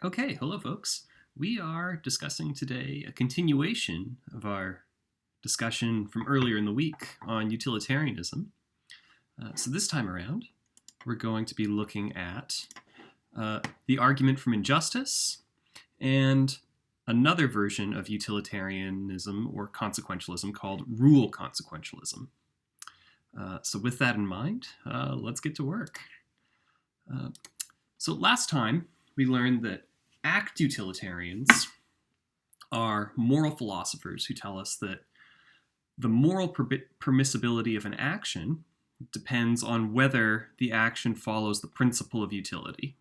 Okay, hello folks. We are discussing today a continuation of our discussion from earlier in the week on utilitarianism. So this time around, we're going to be looking at the argument from injustice and another version of utilitarianism or consequentialism called rule consequentialism. So with that in mind, let's get to work. So last time, we learned that act utilitarians are moral philosophers who tell us that the moral permissibility of an action depends on whether the action follows the principle of utility.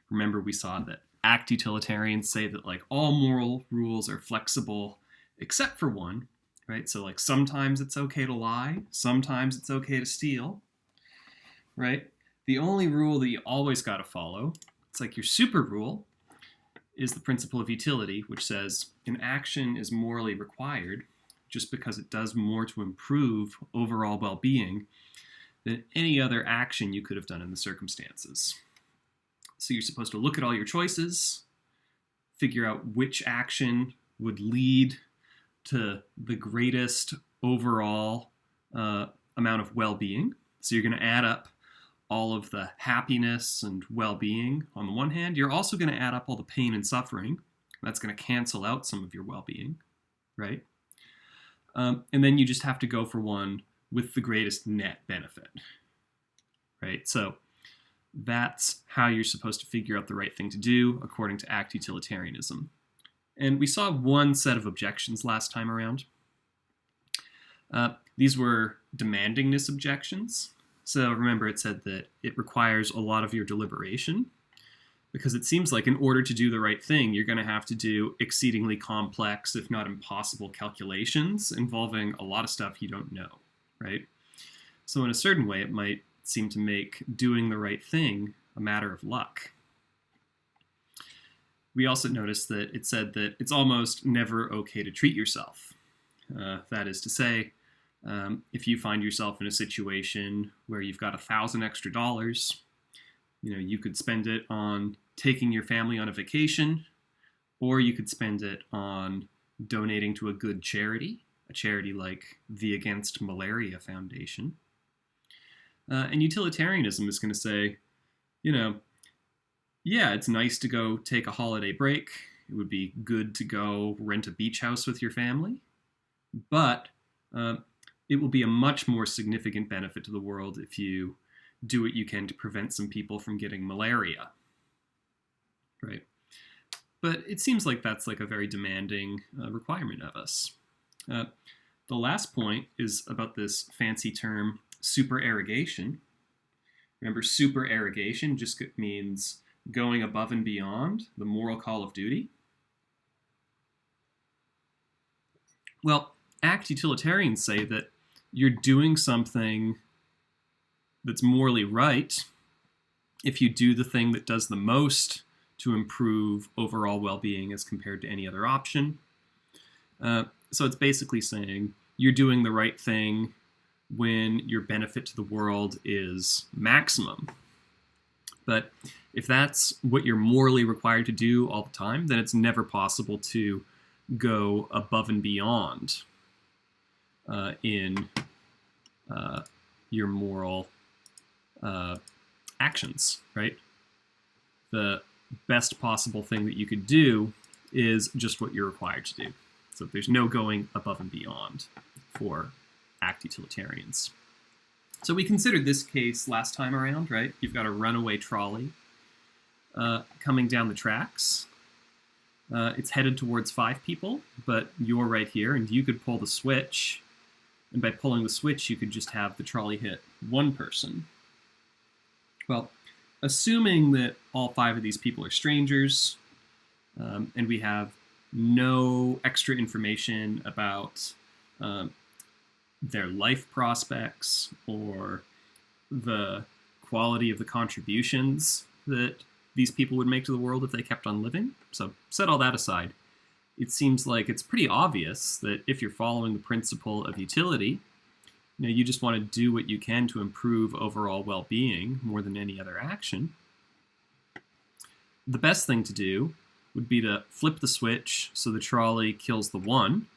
Remember, we saw that act utilitarians say that all moral rules are flexible except for one, right? So sometimes it's okay to lie, sometimes it's okay to steal, right? The only rule that you always got to follow, it's like your super rule, is the principle of utility, which says an action is morally required just because it does more to improve overall well-being than any other action you could have done in the circumstances. So you're supposed to look at all your choices, figure out which action would lead to the greatest overall amount of well-being. So you're going to add up all of the happiness and well-being on the one hand. You're also going to add up all the pain and suffering. That's going to cancel out some of your well-being, right? And then you just have to go for one with the greatest net benefit, right? So that's how you're supposed to figure out the right thing to do according to act utilitarianism. And we saw one set of objections last time around. These were demandingness objections. So remember, it said that it requires a lot of your deliberation because it seems like in order to do the right thing, you're going to have to do exceedingly complex, if not impossible, calculations involving a lot of stuff you don't know, right? So in a certain way, it might seem to make doing the right thing a matter of luck. We also noticed that it said that it's almost never okay to treat yourself. That is to say, if you find yourself in a situation where you've got $1,000 extra, you could spend it on taking your family on a vacation, or you could spend it on donating to a good charity, a charity like the Against Malaria Foundation. And utilitarianism is going to say, yeah, it's nice to go take a holiday break. It would be good to go rent a beach house with your family, but it will be a much more significant benefit to the world if you do what you can to prevent some people from getting malaria, right? But it seems like that's a very demanding requirement of us. The last point is about this fancy term, supererogation. Remember, supererogation just means going above and beyond the moral call of duty. Well, act utilitarians say that you're doing something that's morally right if you do the thing that does the most to improve overall well-being as compared to any other option. So it's basically saying you're doing the right thing when your benefit to the world is maximum. But if that's what you're morally required to do all the time, then it's never possible to go above and beyond in your moral actions, right? The best possible thing that you could do is just what you're required to do. So there's no going above and beyond for act utilitarians. So we considered this case last time around, right? You've got a runaway trolley coming down the tracks. It's headed towards 5 people, but you're right here, and you could pull the switch. And by pulling the switch, you could just have the trolley hit 1 person. Well, assuming that all 5 of these people are strangers, and we have no extra information about their life prospects or the quality of the contributions that these people would make to the world if they kept on living. So set all that aside. It seems like it's pretty obvious that if you're following the principle of utility, you just want to do what you can to improve overall well-being more than any other action. the best thing to do would be to flip the switch so the trolley kills the one,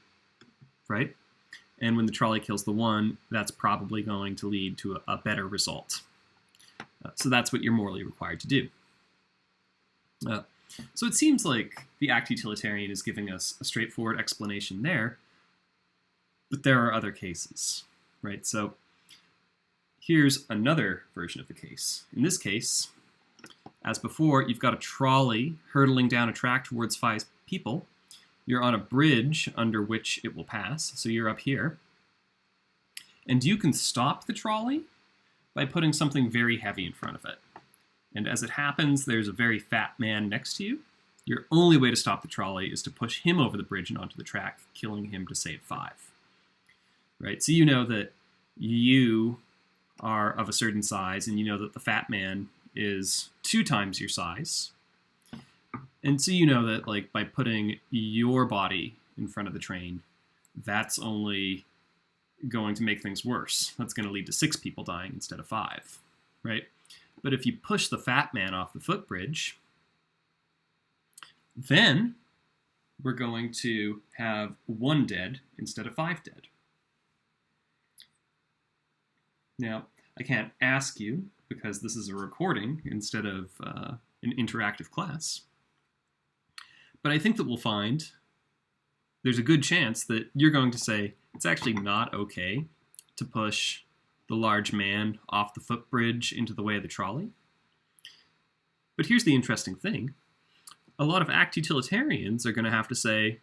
right? And when the trolley kills the one, that's probably going to lead to a better result. So that's what you're morally required to do. So it seems like the act utilitarian is giving us a straightforward explanation there, but there are other cases, right? So here's another version of the case. In this case, as before, you've got a trolley hurtling down a track towards 5 people. You're on a bridge under which it will pass, so you're up here. And you can stop the trolley by putting something very heavy in front of it. And as it happens, there's a very fat man next to you. Your only way to stop the trolley is to push him over the bridge and onto the track, killing him to save 5. Right? So you know that you are of a certain size, and you know that the fat man is 2 times your size. And so you know that, like, by putting your body in front of the train, that's only going to make things worse. That's going to lead to 6 people dying instead of 5, right? But if you push the fat man off the footbridge, then we're going to have 1 dead instead of 5 dead. Now, I can't ask you, because this is a recording instead of an interactive class, but I think that we'll find there's a good chance that you're going to say it's actually not okay to push the large man off the footbridge into the way of the trolley. But here's the interesting thing. A lot of act utilitarians are going to have to say,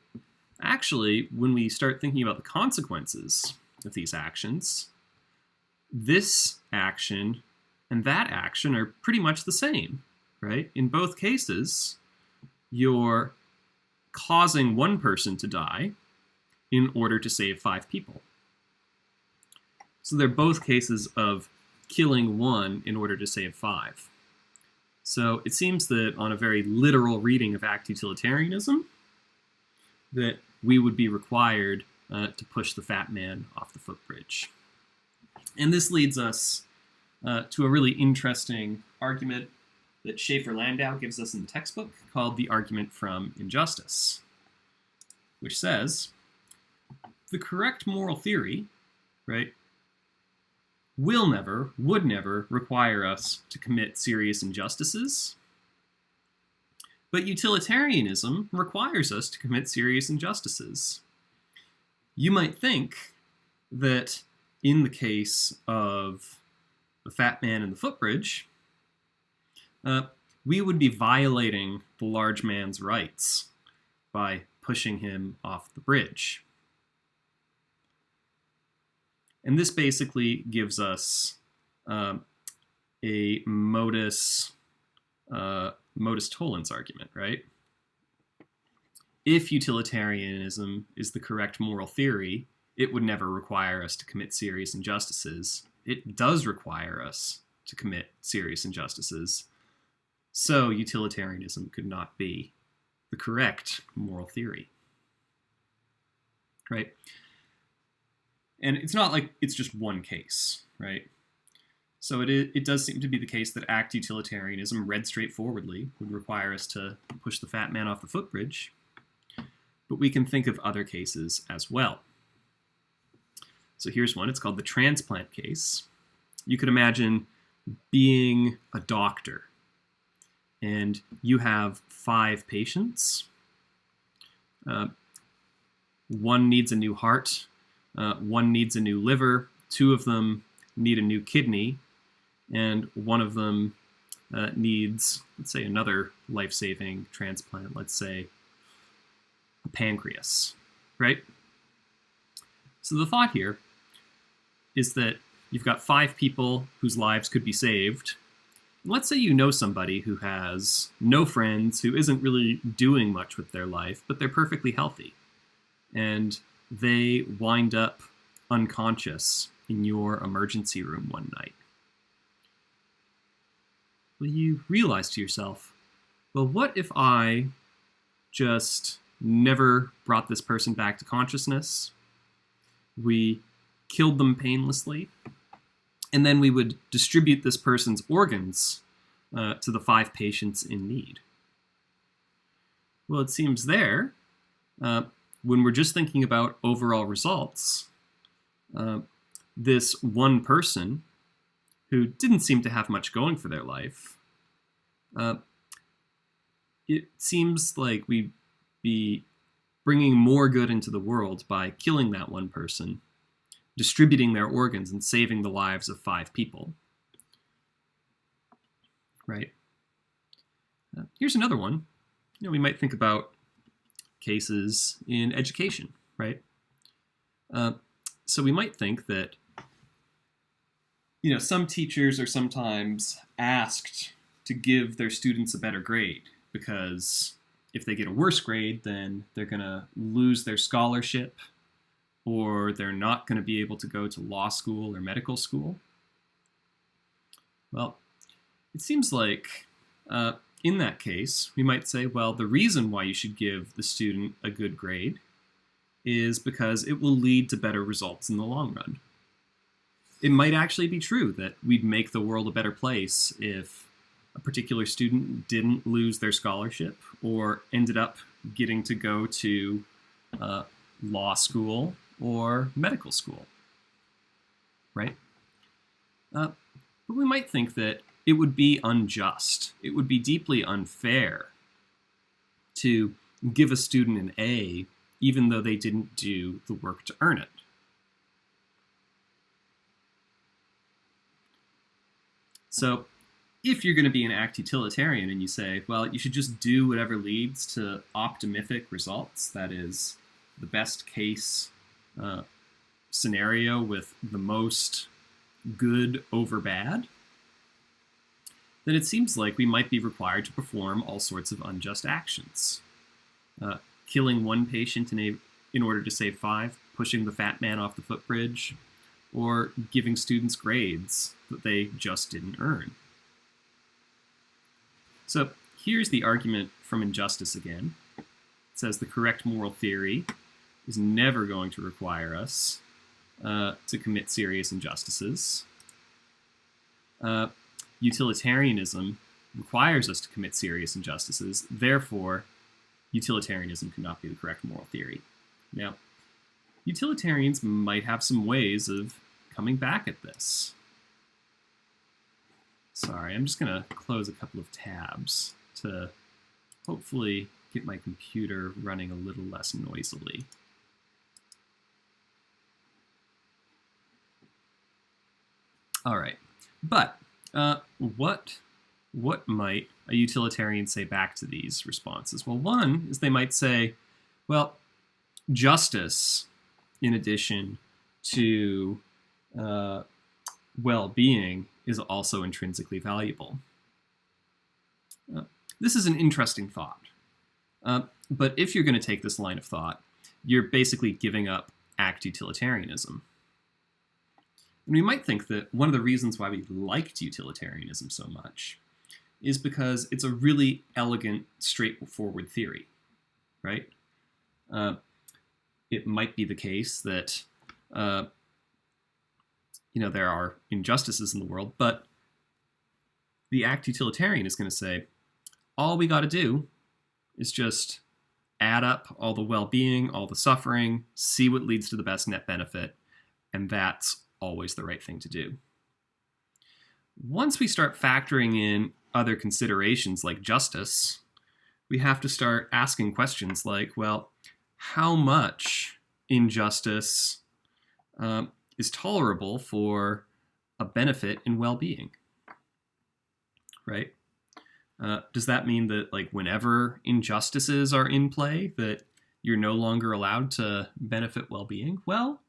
actually, when we start thinking about the consequences of these actions, this action and that action are pretty much the same, right? In both cases, you're causing 1 person to die in order to save 5 people. So they're both cases of killing 1 in order to save 5. So it seems that on a very literal reading of act utilitarianism, that we would be required to push the fat man off the footbridge. And this leads us to a really interesting argument that Schaefer-Landau gives us in the textbook called the argument from injustice, which says the correct moral theory, right, will never, would never require us to commit serious injustices, but utilitarianism requires us to commit serious injustices. You might think that in the case of the fat man and the footbridge, we would be violating the large man's rights by pushing him off the bridge. And this basically gives us a modus tollens argument, right? If utilitarianism is the correct moral theory, it would never require us to commit serious injustices. It does require us to commit serious injustices. So utilitarianism could not be the correct moral theory, right? And it's not like it's just one case, right? So it does seem to be the case that act utilitarianism, read straightforwardly, would require us to push the fat man off the footbridge. But we can think of other cases as well. So here's one. It's called the transplant case. You could imagine being a doctor, and you have 5 patients. 1 needs a new heart. 1 needs a new liver. 2 of them need a new kidney. And 1 of them needs, let's say, another life-saving transplant. Let's say a pancreas, right? So the thought here is that you've got 5 people whose lives could be saved. Let's say you know somebody who has no friends, who isn't really doing much with their life, but they're perfectly healthy. And they wind up unconscious in your emergency room one night. Well, you realize to yourself, well, what if I just never brought this person back to consciousness? We killed them painlessly, and then we would distribute this person's organs to the 5 patients in need. Well, it seems there, when we're just thinking about overall results, this one person who didn't seem to have much going for their life, it seems like we'd be bringing more good into the world by killing that one person, distributing their organs, and saving the lives of 5 people. Right? Here's another one. We might think about cases in education, right? So we might think that, some teachers are sometimes asked to give their students a better grade because if they get a worse grade, then they're going to lose their scholarship or they're not going to be able to go to law school or medical school. Well, it seems like in that case, we might say, well, the reason why you should give the student a good grade is because it will lead to better results in the long run. It might actually be true that we'd make the world a better place if a particular student didn't lose their scholarship or ended up getting to go to law school or medical school, right? But we might think that it would be unjust. It would be deeply unfair to give a student an A even though they didn't do the work to earn it. So if you're going to be an act utilitarian and you say, well, you should just do whatever leads to optimific results, that is the best case scenario with the most good over bad, then it seems like we might be required to perform all sorts of unjust actions. Killing one patient in order to save 5, pushing the fat man off the footbridge, or giving students grades that they just didn't earn. So here's the argument from injustice again. It says the correct moral theory is never going to require us to commit serious injustices. Utilitarianism requires us to commit serious injustices. Therefore, utilitarianism cannot be the correct moral theory. Now, utilitarians might have some ways of coming back at this. Sorry, I'm just going to close a couple of tabs to hopefully get my computer running a little less noisily. All right, but what might a utilitarian say back to these responses? Well, one is they might say, well, justice, in addition to well-being, is also intrinsically valuable. This is an interesting thought. But if you're going to take this line of thought, you're basically giving up act utilitarianism. And we might think that one of the reasons why we liked utilitarianism so much is because it's a really elegant, straightforward theory, right? It might be the case that there are injustices in the world, but the act utilitarian is going to say, all we got to do is just add up all the well-being, all the suffering, see what leads to the best net benefit, and that's always the right thing to do. Once we start factoring in other considerations like justice, we have to start asking questions like, well, how much injustice is tolerable for a benefit in well-being, right? Does that mean that whenever injustices are in play, that you're no longer allowed to benefit well-being? Well,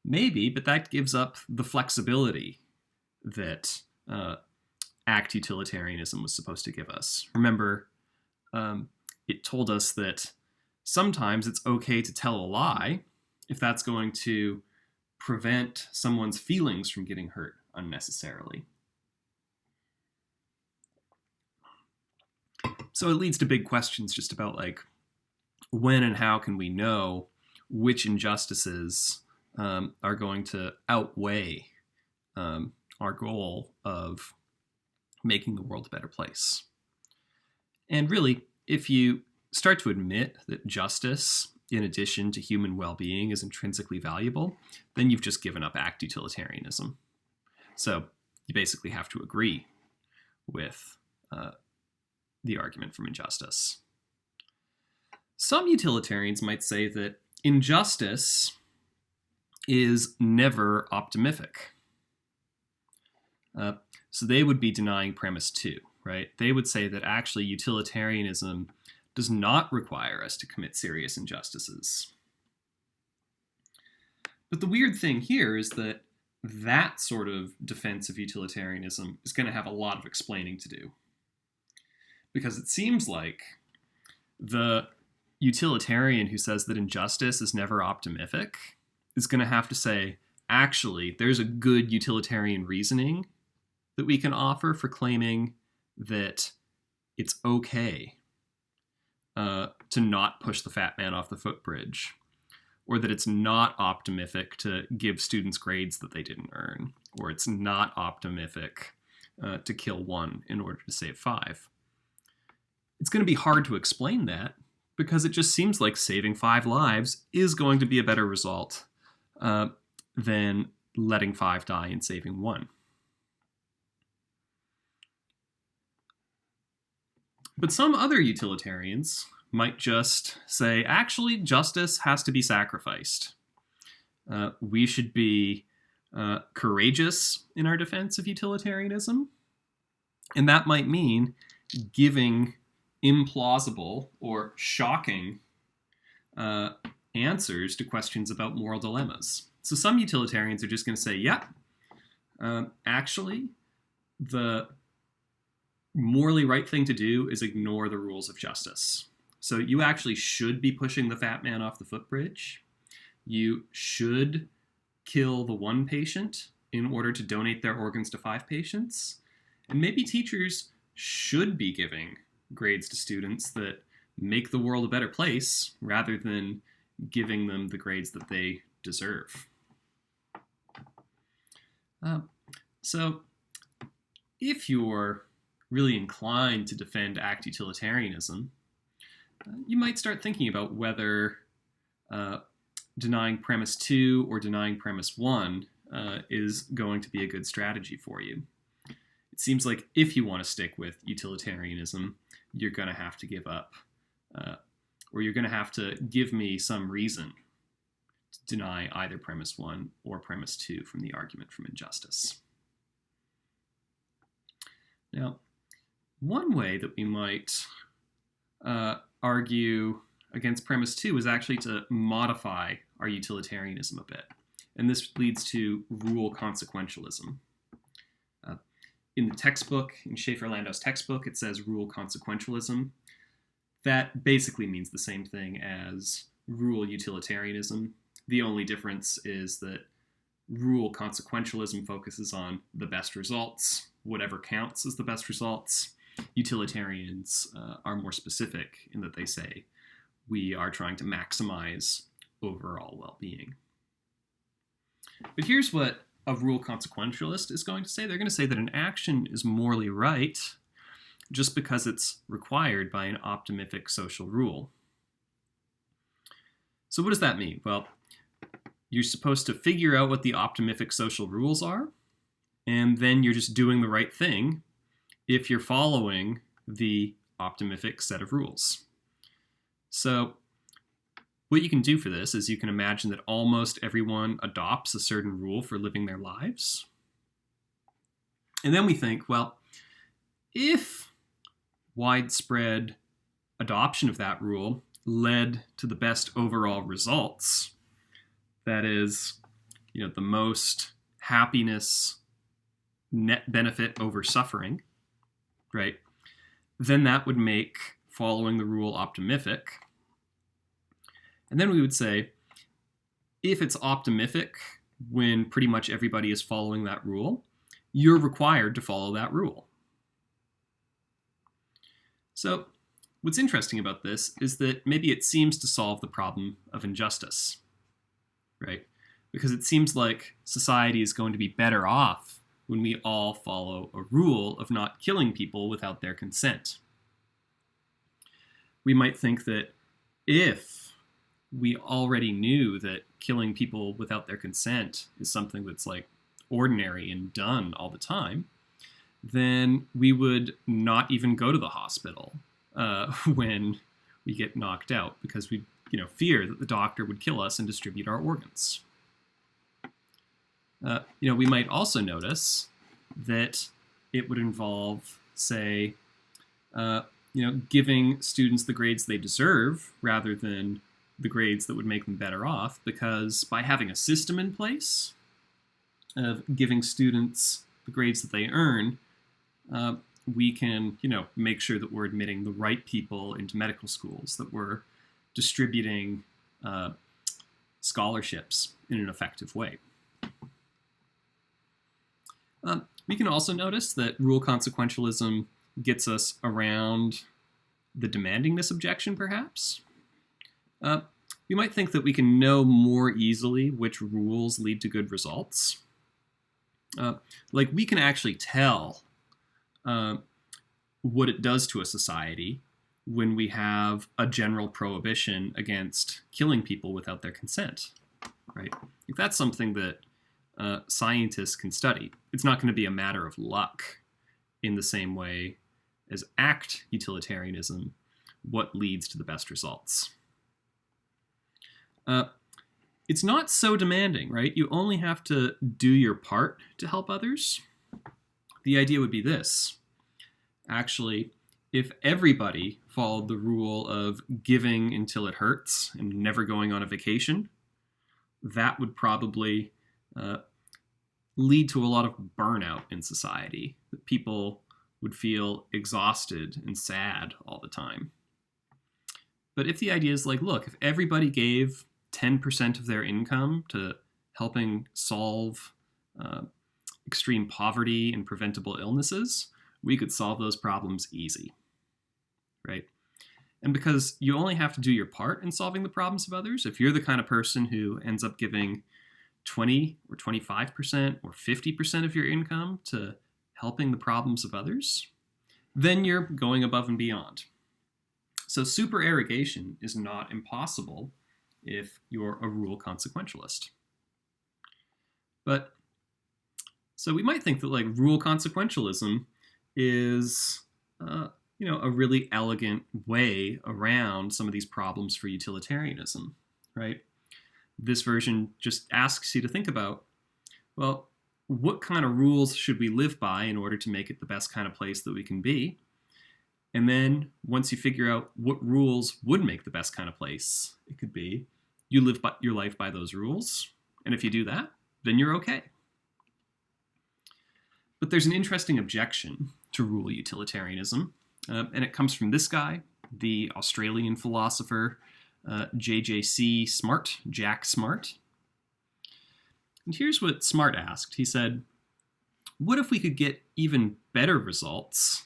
maybe, but that gives up the flexibility that act utilitarianism was supposed to give us. Remember, it told us that sometimes it's okay to tell a lie if that's going to prevent someone's feelings from getting hurt unnecessarily. So it leads to big questions just about when and how can we know which injustices are going to outweigh our goal of making the world a better place. And really, if you start to admit that justice, in addition to human well-being, is intrinsically valuable, then you've just given up act utilitarianism. So you basically have to agree with the argument from injustice. Some utilitarians might say that injustice is never optimific. So they would be denying premise 2, right? They would say that actually utilitarianism does not require us to commit serious injustices. But the weird thing here is that that sort of defense of utilitarianism is going to have a lot of explaining to do. Because it seems like the utilitarian who says that injustice is never optimific is going to have to say, actually, there's a good utilitarian reasoning that we can offer for claiming that it's okay to not push the fat man off the footbridge, or that it's not optimific to give students grades that they didn't earn, or it's not optimific to kill 1 in order to save 5. It's going to be hard to explain that because it just seems like saving 5 lives is going to be a better result than letting 5 die and saving 1. But some other utilitarians might just say, actually, justice has to be sacrificed. We should be courageous in our defense of utilitarianism. And that might mean giving implausible or shocking answers to questions about moral dilemmas. So some utilitarians are just going to say, yeah, actually, the morally right thing to do is ignore the rules of justice. So you actually should be pushing the fat man off the footbridge. You should kill the 1 patient in order to donate their organs to 5 patients. And maybe teachers should be giving grades to students that make the world a better place rather than giving them the grades that they deserve. So if you're really inclined to defend act utilitarianism, you might start thinking about whether denying premise 2 or denying premise 1 is going to be a good strategy for you. It seems like if you want to stick with utilitarianism, you're going to have to give up, or you're going to have to give me some reason to deny either premise 1 or premise 2 from the argument from injustice. Now, one way that we might argue against premise 2 is actually to modify our utilitarianism a bit. And this leads to rule consequentialism. In the textbook, in Schaefer-Landau's textbook, it says rule consequentialism. That basically means the same thing as rule utilitarianism. The only difference is that rule consequentialism focuses on the best results, whatever counts as the best results. Utilitarians are more specific in that they say we are trying to maximize overall well-being. But here's what a rule consequentialist is going to say. They're going to say that an action is morally right just because it's required by an optimific social rule. So what does that mean? Well, you're supposed to figure out what the optimific social rules are, and then you're just doing the right thing if you're following the optimific set of rules. So what you can do for this is you can imagine that almost everyone adopts a certain rule for living their lives. And then we think, well, if widespread adoption of that rule led to the best overall results, that is, the most happiness, net benefit over suffering, right? Then that would make following the rule optimific. And then we would say, if it's optimific when pretty much everybody is following that rule, you're required to follow that rule. So what's interesting about this is that maybe it seems to solve the problem of injustice, right? Because it seems like society is going to be better off when we all follow a rule of not killing people without their consent. we might think that if we already knew that killing people without their consent is something that's like ordinary and done all the time, then we would not even go to the hospital when we get knocked out, because we fear that the doctor would kill us and distribute our organs. We might also notice that it would involve, say, giving students the grades they deserve rather than the grades that would make them better off, because by having a system in place of giving students the grades that they earn, we can, make sure that we're admitting the right people into medical schools, that we're distributing scholarships in an effective way. We can also notice that rule consequentialism gets us around the demandingness objection, perhaps. We might think that we can know more easily which rules lead to good results. Like we can actually tell what it does to a society when we have a general prohibition against killing people without their consent, right? If that's something that scientists can study. It's not going to be a matter of luck in the same way as act utilitarianism, what leads to the best results. It's not so demanding, right? You only have to do your part to help others. The idea would be this. Actually, if everybody followed the rule of giving until it hurts and never going on a vacation, that would probably lead to a lot of burnout in society. That people would feel exhausted and sad all the time. But if the idea is like, look, if everybody gave 10% of their income to helping solve extreme poverty and preventable illnesses, we could solve those problems easy, right? And because you only have to do your part in solving the problems of others, if you're the kind of person who ends up giving 20 or 25% or 50% of your income to helping the problems of others, then you're going above and beyond. So supererogation is not impossible if you're a rule consequentialist. But so we might think that like rule consequentialism is a really elegant way around some of these problems for utilitarianism, right? This version just asks you to think about, well, what kind of rules should we live by in order to make it the best kind of place that we can be? And then once you figure out what rules would make the best kind of place it could be, you live your life by those rules. And if you do that, then you're okay. But there's an interesting objection to rule utilitarianism, and it comes from this guy, the Australian philosopher Jack Smart. And here's what Smart asked. He said, what if we could get even better results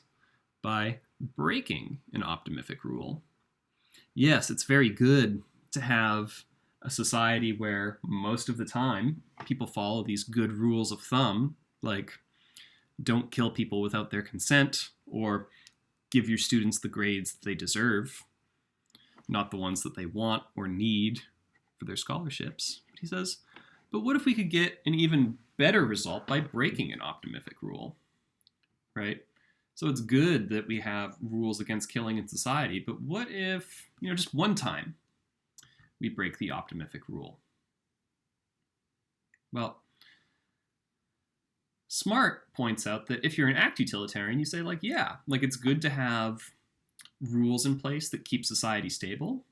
by breaking an optimific rule? Yes, it's very good to have a society where most of the time people follow these good rules of thumb, like don't kill people without their consent, or give your students the grades that they deserve, not the ones that they want or need for their scholarships. He says, but what if we could get an even better result by breaking an optimific rule, right? So it's good that we have rules against killing in society, but what if, just one time we break the optimific rule? Well, Smart points out that if you're an act utilitarian, you say it's good to have rules in place that keep society stable,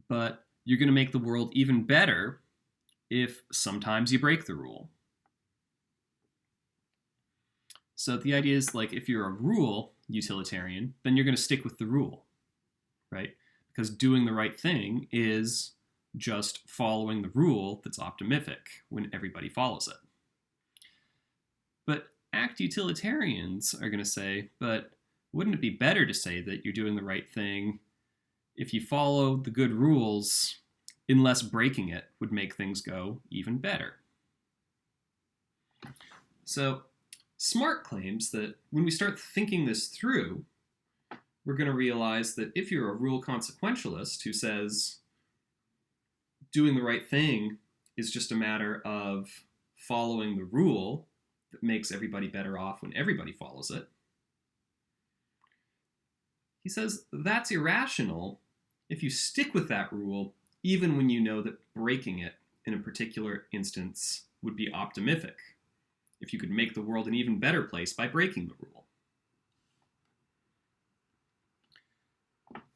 but you're going to make the world even better if sometimes you break the rule. So the idea is if you're a rule utilitarian, then you're going to stick with the rule, right? Because doing the right thing is just following the rule that's optimific when everybody follows it. But act utilitarians are going to say, but wouldn't it be better to say that you're doing the right thing if you follow the good rules, unless breaking it would make things go even better? So Smart claims that when we start thinking this through, we're going to realize that if you're a rule consequentialist who says doing the right thing is just a matter of following the rule that makes everybody better off when everybody follows it, he says that's irrational if you stick with that rule even when you know that breaking it in a particular instance would be optimific, if you could make the world an even better place by breaking the rule.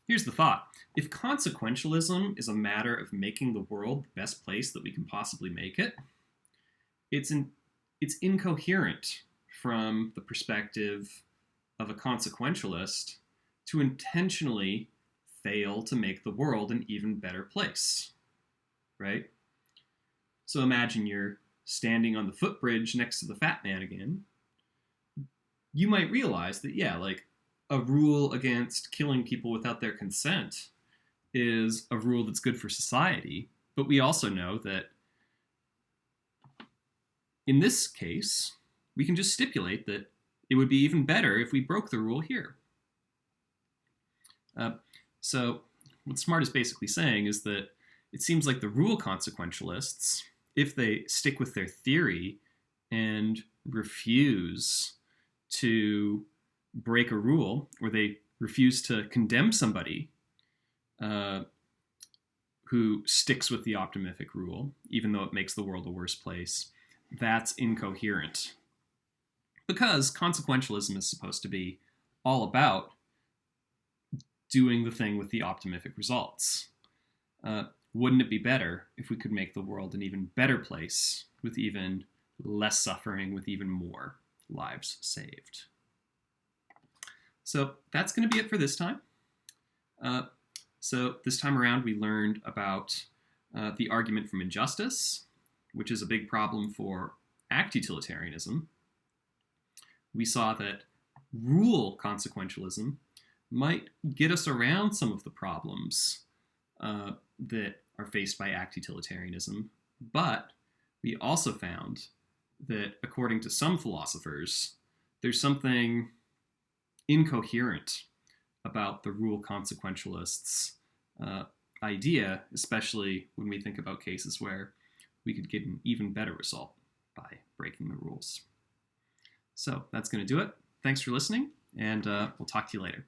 Here's the thought. If consequentialism is a matter of making the world the best place that we can possibly make it, it's incoherent from the perspective of a consequentialist to intentionally fail to make the world an even better place, right? So imagine you're standing on the footbridge next to the fat man again. You might realize that, yeah, like a rule against killing people without their consent is a rule that's good for society, but we also know that in this case, we can just stipulate that it would be even better if we broke the rule here. So what Smart is basically saying is that it seems like the rule consequentialists, if they stick with their theory and refuse to break a rule, or they refuse to condemn somebody who sticks with the optimific rule, even though it makes the world a worse place, that's incoherent. Because consequentialism is supposed to be all about doing the thing with the optimific results. Wouldn't it be better if we could make the world an even better place with even less suffering, with even more lives saved? So that's going to be it for this time. So this time around, we learned about the argument from injustice, which is a big problem for act utilitarianism. We saw that rule consequentialism might get us around some of the problems that are faced by act utilitarianism, but we also found that, according to some philosophers, there's something incoherent about the rule consequentialists' idea, especially when we think about cases where we could get an even better result by breaking the rules. So that's going to do it. Thanks for listening, and we'll talk to you later.